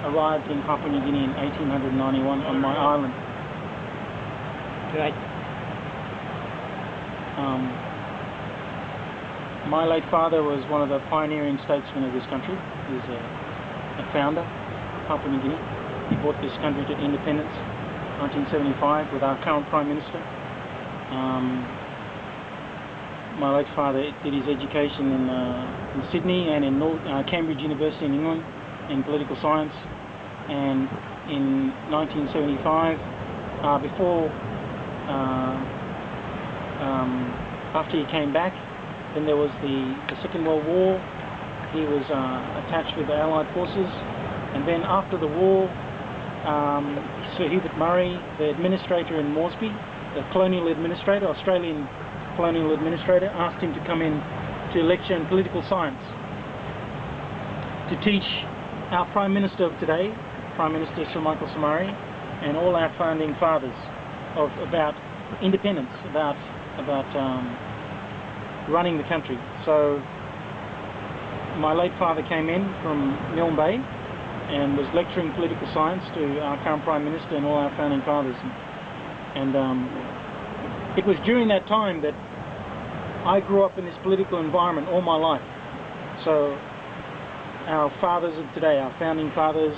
arrived in Papua New Guinea in 1891 on my island. Right. My late father was one of the pioneering statesmen of this country. He was a founder of Papua New Guinea. He brought this country to independence in 1975 with our current Prime Minister. My late father did his education in Sydney and in Cambridge University in England in political science. And in 1975, after he came back, then there was the Second World War. He was attached with the Allied forces, and then after the war, Sir Hubert Murray, the administrator in Moresby, the colonial administrator, Australian colonial administrator, asked him to come in to lecture in political science, to teach our Prime Minister of today, Prime Minister Sir Michael Somare, and all our founding fathers about independence, about running the country. So my late father came in from Milne Bay and was lecturing political science to our current Prime Minister and all our founding fathers. And it was during that time that I grew up in this political environment all my life. So our fathers of today, our founding fathers,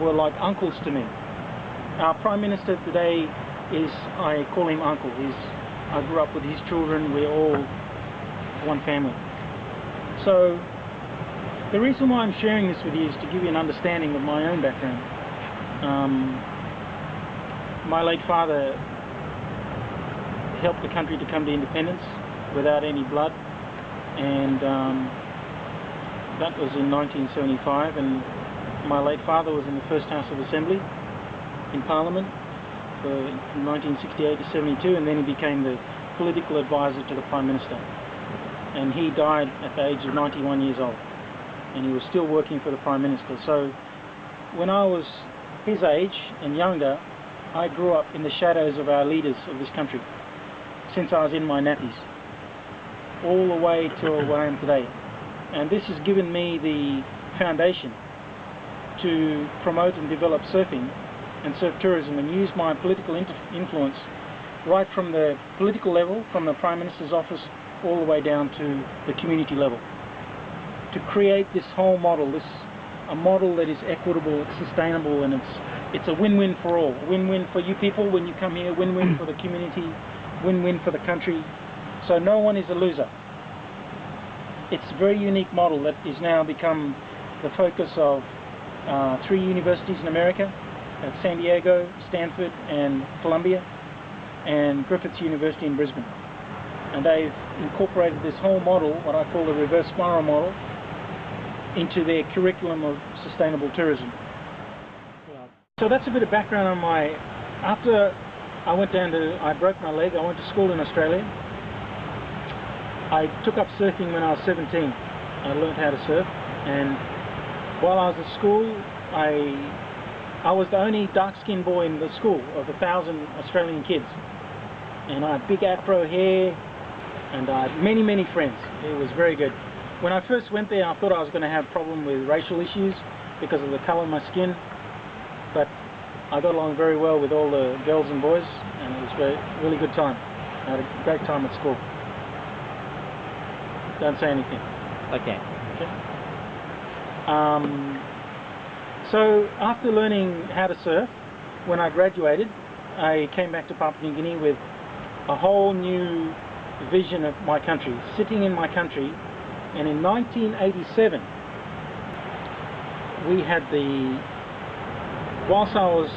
were like uncles to me. Our Prime Minister today is, I call him uncle. I grew up with his children. We're all one family. So the reason why I'm sharing this with you is to give you an understanding of my own background. My late father helped the country to come to independence without any blood, and that was in 1975, and my late father was in the first House of Assembly in Parliament from 1968 to 72, and then he became the political advisor to the Prime Minister, and he died at the age of 91 years old, and he was still working for the Prime Minister. So when I was his age and younger, I grew up in the shadows of our leaders of this country since I was in my nappies, all the way till where I am today. And this has given me the foundation to promote and develop surfing and surf tourism, and use my political influence right from the political level, from the Prime Minister's office, all the way down to the community level, to create this whole model, a model that is equitable, it's sustainable, and it's a win-win for all. Win-win for you people when you come here, win-win for the community, win-win for the country. So no one is a loser. It's a very unique model that is now become the focus of 3 universities in America, at San Diego, Stanford and Columbia, and Griffith University in Brisbane. And they've incorporated this whole model, what I call the reverse spiral model, into their curriculum of sustainable tourism. So that's a bit of background on after I broke my leg, I went to school in Australia. I took up surfing when I was 17. I learned how to surf, and while I was at school, I was the only dark-skinned boy in the school of 1,000 Australian kids, and I had big afro hair, and I had many, many friends. It was very good. When I first went there, I thought I was going to have a problem with racial issues because of the colour of my skin, but I got along very well with all the girls and boys, and it was a really good time. I had a great time at school. Don't say anything. Okay. So after learning how to surf, when I graduated, I came back to Papua New Guinea with a whole new vision of my country, sitting in my country. And in 1987, we had whilst I was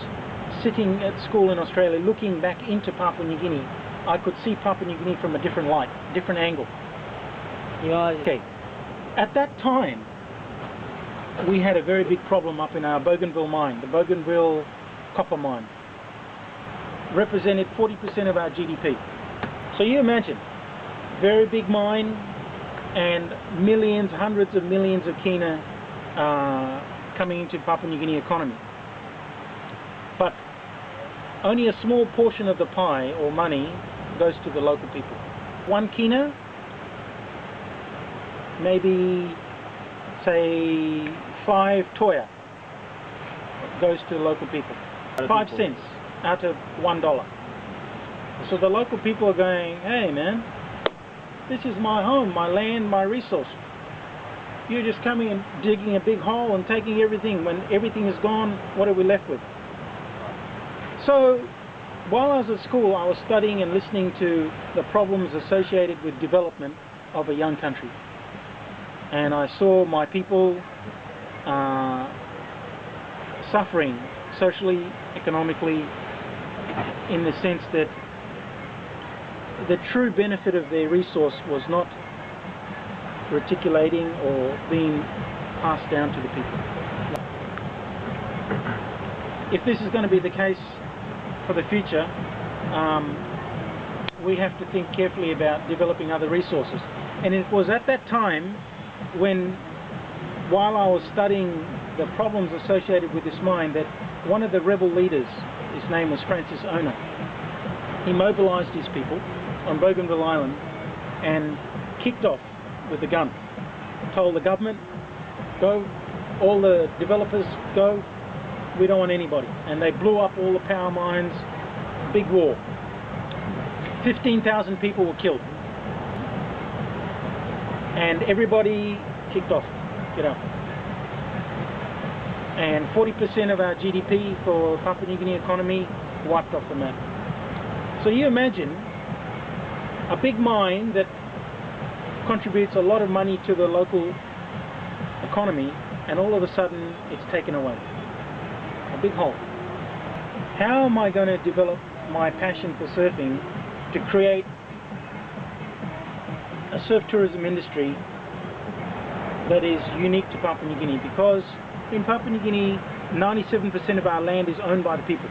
sitting at school in Australia looking back into Papua New Guinea, I could see Papua New Guinea from a different light, different angle. Yeah. Okay. At that time, we had a very big problem up in our Bougainville mine. The Bougainville copper mine represented 40% of our GDP. So you imagine, very big mine, and millions, hundreds of millions of kina coming into Papua New Guinea economy. But only a small portion of the pie or money goes to the local people. 1 kina, maybe say 5 toya. goes to the local people. 5 cents out of $1. So the local people are going, hey man, this is my home, my land, my resource. You're just coming and digging a big hole and taking everything. When everything is gone, what are we left with? So while I was at school, I was studying and listening to the problems associated with development of a young country. And I saw my people suffering socially, economically, in the sense that the true benefit of their resource was not reticulating or being passed down to the people. If this is going to be the case for the future, we have to think carefully about developing other resources. And it was at that time when, while I was studying the problems associated with this mine, that one of the rebel leaders, his name was Francis Ona, he mobilized his people on Bougainville Island and kicked off with the gun. Told the government, go, all the developers, go, we don't want anybody. And they blew up all the power mines, big war. 15,000 people were killed. And everybody kicked off, get out. And 40% of our GDP for Papua New Guinea economy wiped off the map. So you imagine a big mine that contributes a lot of money to the local economy, and all of a sudden it's taken away. A big hole. How am I going to develop my passion for surfing to create a surf tourism industry that is unique to Papua New Guinea? Because in Papua New Guinea, 97% of our land is owned by the people.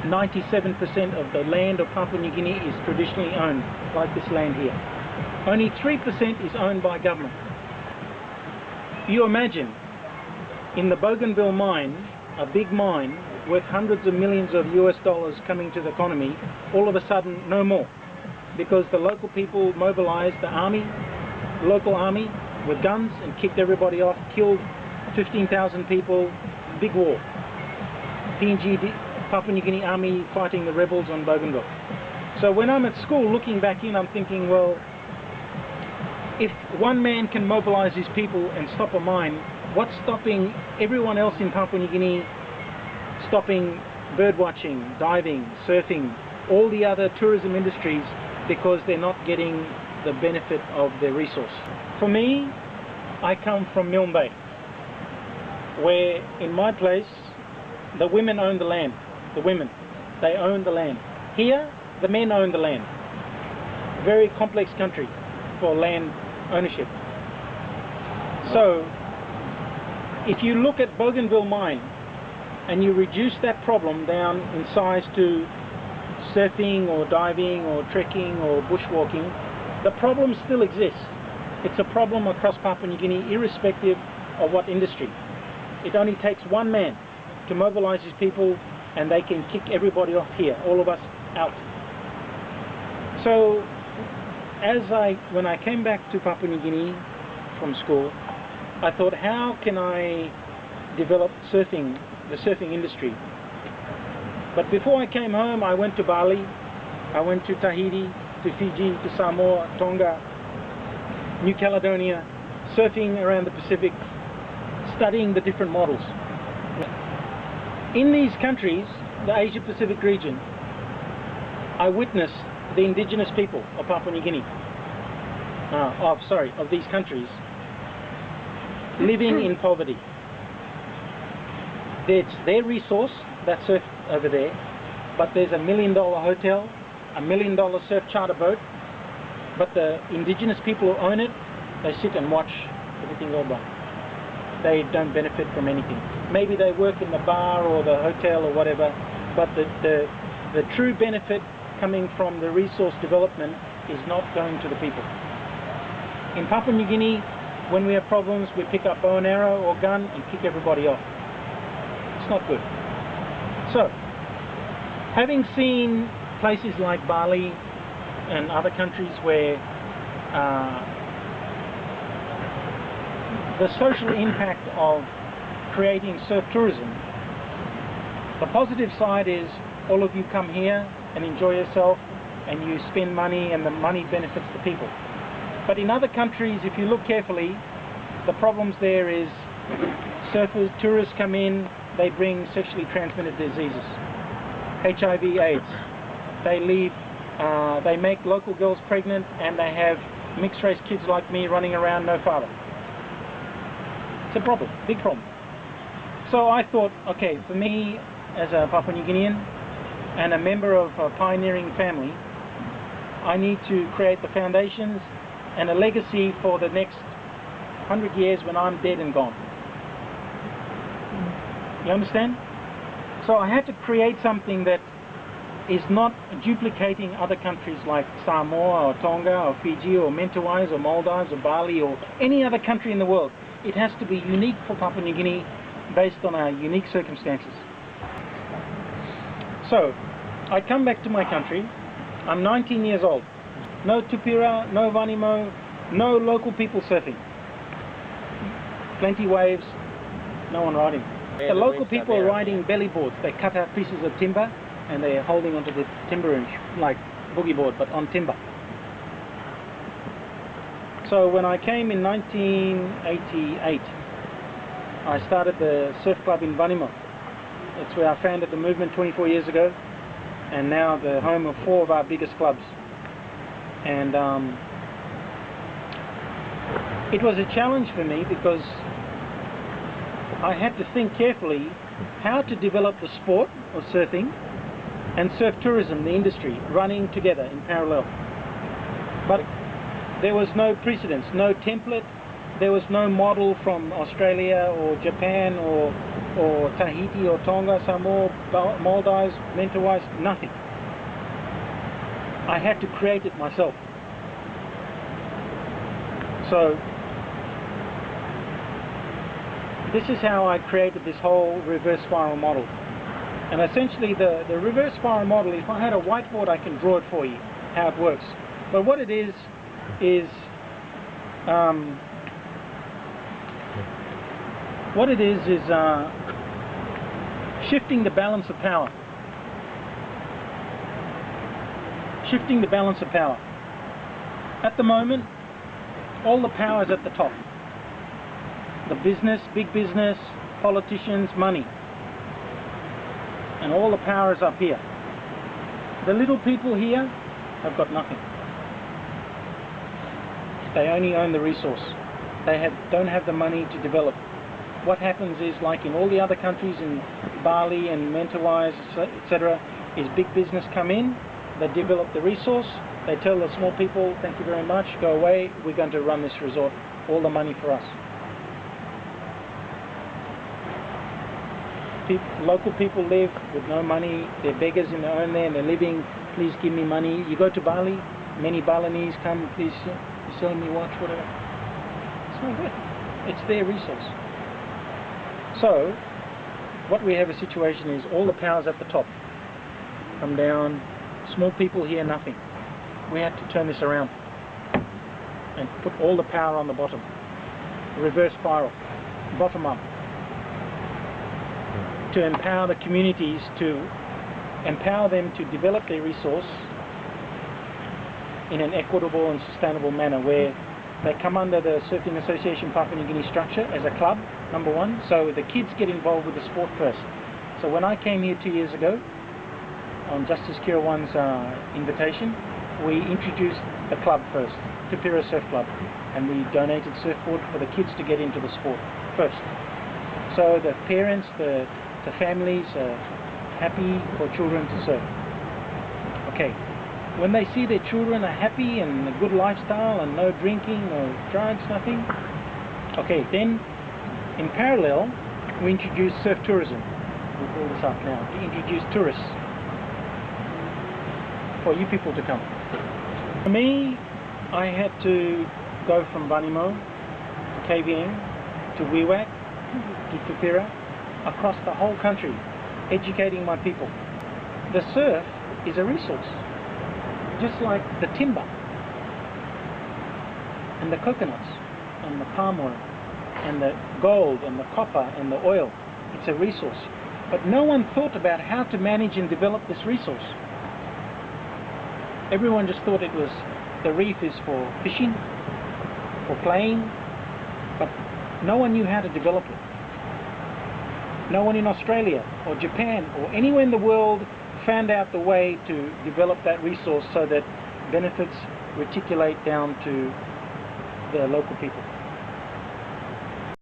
97% of the land of Papua New Guinea is traditionally owned, like this land here. Only 3% is owned by government. You imagine, in the Bougainville mine, a big mine worth hundreds of millions of US dollars coming to the economy, all of a sudden no more. Because the local people mobilized the army, local army, with guns and kicked everybody off, killed 15,000 people, big war. PNG, Papua New Guinea Army fighting the rebels on Bougainville. So when I'm at school looking back in, I'm thinking, well, if one man can mobilize his people and stop a mine, what's stopping everyone else in Papua New Guinea stopping bird watching, diving, surfing, all the other tourism industries, because they're not getting the benefit of their resource? For me, I come from Milne Bay, where in my place the women own the land. The women, they own the land. Here, the men own the land. Very complex country for land ownership. So, if you look at Bougainville mine and you reduce that problem down in size to surfing or diving or trekking or bushwalking, the problem still exists. It's a problem across Papua New Guinea, irrespective of what industry. It only takes one man to mobilize his people, and they can kick everybody off here, all of us out. So, when I came back to Papua New Guinea from school, I thought, how can I develop surfing, the surfing industry? But before I came home, I went to Bali, I went to Tahiti, to Fiji, to Samoa, Tonga, New Caledonia, surfing around the Pacific, studying the different models. In these countries, the Asia Pacific region, I witnessed the indigenous people of Papua New Guinea, of these countries, living in poverty. It's their resource, that surf over there, but there's $1 million hotel, $1 million surf charter boat, but the indigenous people who own it, they sit and watch everything go by. They don't benefit from anything. Maybe they work in the bar or the hotel or whatever, but the true benefit coming from the resource development is not going to the people. In Papua New Guinea, when we have problems, we pick up bow and arrow or gun and kick everybody off. It's not good. So, having seen places like Bali and other countries where the social impact of creating surf tourism. The positive side is all of you come here and enjoy yourself and you spend money and the money benefits the people. But in other countries, if you look carefully, the problems there is surfers, tourists come in, they bring sexually transmitted diseases, HIV, AIDS. They leave, they make local girls pregnant and they have mixed race kids like me running around, no father. It's a problem, big problem. So I thought, okay, for me as a Papua New Guinean and a member of a pioneering family, I need to create the foundations and a legacy for the next 100 years when I'm dead and gone. You understand? So I had to create something that is not duplicating other countries like Samoa or Tonga or Fiji or Mentawais or Maldives or Bali or any other country in the world. It has to be unique for Papua New Guinea based on our unique circumstances. So I come back to my country. I'm 19 years old. No tupira, no vanimo, no local people surfing. Plenty waves, no one riding. Yeah, the the local waves are people are there. riding belly boards. They cut out pieces of timber and they're holding onto the timber like boogie board, but on timber. So when I came in 1988, I started the surf club in Vanimo. That's where I founded the movement 24 years ago, and now the home of 4 of our biggest clubs. And it was a challenge for me because I had to think carefully how to develop the sport of surfing and surf tourism, the industry, running together in parallel. But there was no precedence, no template. There was no model from Australia or Japan or Tahiti or Tonga, Samoa, Maldives, Mentawais, nothing. I had to create it myself. So this is how I created this whole reverse spiral model. And essentially the reverse spiral model, if I had a whiteboard I can draw it for you, how it works. But what it is shifting the balance of power. Shifting the balance of power. At the moment, all the power is at the top. The business, big business, politicians, money. And all the power is up here. The little people here have got nothing. They only own the resource. They don't have the money to develop. What happens is, like in all the other countries, in Bali and Mentawais, etc., is big business come in, they develop the resource, they tell the small people, thank you very much, go away, we're going to run this resort, all the money for us. Local people live with no money, they're beggars in their own land, they're living, please give me money. You go to Bali, many Balinese come, please, you're selling me watch, whatever. It's not good. It's their resource. So, what we have a situation is all the power's at the top. Come down, small people here, nothing. We had to turn this around and put all the power on the bottom. Reverse spiral, bottom up. To empower the communities, to empower them to develop their resource in an equitable and sustainable manner where they come under the Surfing Association Papua New Guinea structure as a club, number one, so the kids get involved with the sport first. So when I came here 2 years ago, on Justice Kirawan's invitation, we introduced the club first, Tupira Surf Club, and we donated surfboard for the kids to get into the sport first. So the parents, the families are happy for children to surf. Okay. When they see their children are happy and a good lifestyle and no drinking, no drugs, nothing, okay, then in parallel we introduce surf tourism. We'll call this up now, to introduce tourists for you people to come. For me, I had to go from Vanimo to KVM to Wewak to Tupira, across the whole country, educating my people. The surf is a resource. Just like the timber and the coconuts and the palm oil and the gold and the copper and the oil. It's a resource. But no one thought about how to manage and develop this resource. Everyone just thought it was, the reef is for fishing, for playing, but no one knew how to develop it. No one in Australia or Japan or anywhere in the world found out the way to develop that resource so that benefits reticulate down to the local people.